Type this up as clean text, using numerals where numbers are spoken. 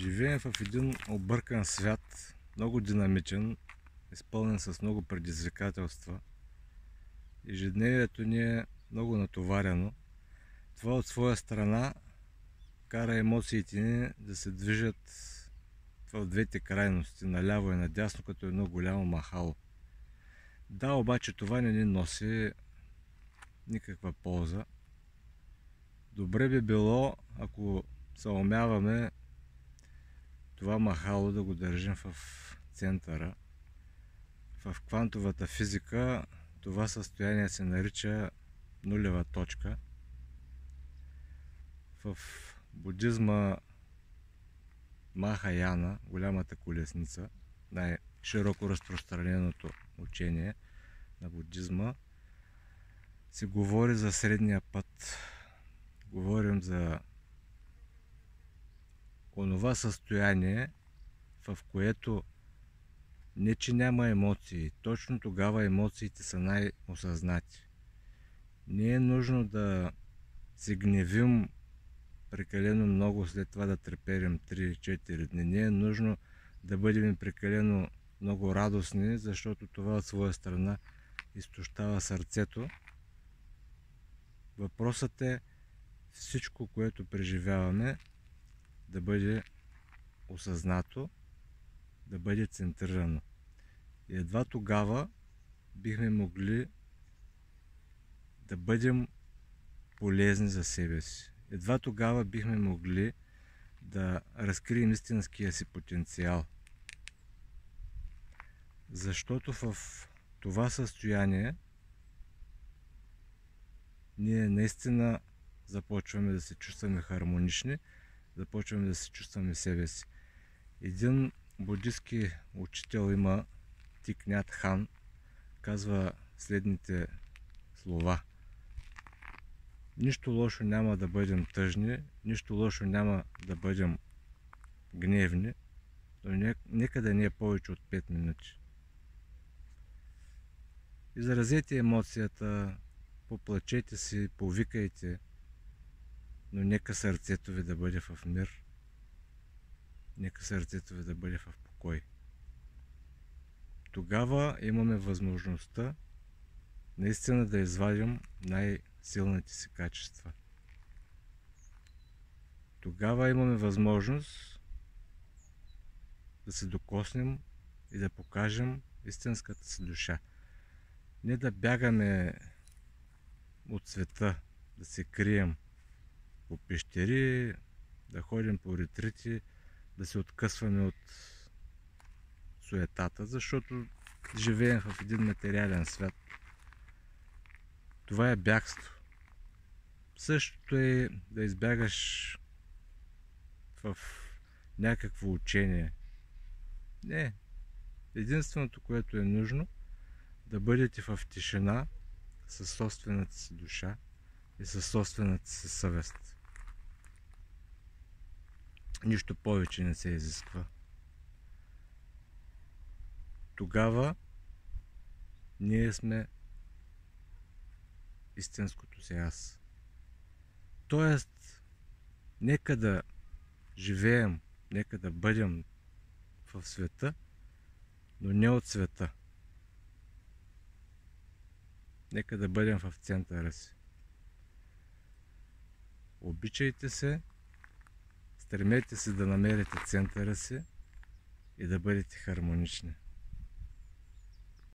Живеем в един объркан свят, много динамичен, изпълнен с много предизвикателства. Ежедневието ни е много натоварено. Това от своя страна кара емоциите ни да се движат в двете крайности, наляво и надясно, като едно голямо махало. Да, обаче това не ни носи никаква полза. Добре би било, ако съумяваме това махало да го държим в центъра. В квантовата физика това състояние се нарича нулева точка. В будизма Махаяна, голямата колесница, най-широко разпространеното учение на будизма, се говори за средния път. Говорим за онова състояние, в което не че няма емоции, точно тогава емоциите са най-осъзнати. Не е нужно да се гневим прекалено много, след това да треперим 3-4 дни. Не е нужно да бъдем прекалено много радостни, защото това от своя страна изтощава сърцето. Въпросът е всичко, което преживяваме, да бъде осъзнато, да бъде центрирано. И едва тогава бихме могли да бъдем полезни за себе си. Едва тогава бихме могли да разкрием истинския си потенциал. Защото в това състояние ние наистина започваме да се чувстваме хармонични, започваме да се чувстваме себе си. Един будистки учител има, Тик Нят Хан, казва следните слова. Нищо лошо няма да бъдем тъжни, нищо лошо няма да бъдем гневни, но нека да не е повече от 5 минути. Изразете емоцията, поплачете си, повикайте, но нека сърцето ви да бъде в мир, нека сърцето ви да бъде в покой. Тогава имаме възможността наистина да извадим най-силните си качества. Тогава имаме възможност да се докоснем и да покажем истинската си душа. Не да бягаме от света, да се крием по пещери, да ходим по ретрити, да се откъсваме от суетата, защото живеем в един материален свят. Това е бягство. Същото е да избягаш в някакво учение. Не. Единственото, което е нужно, да бъдете в тишина със собствената си душа и със собствената си съвест. Нищо повече не се изисква. Тогава ние сме истинското си аз. Тоест, нека да живеем, нека да бъдем в света, но не от света. Нека да бъдем в центъра си. Обичайте се, стремете се да намерите центъра си и да бъдете хармонични.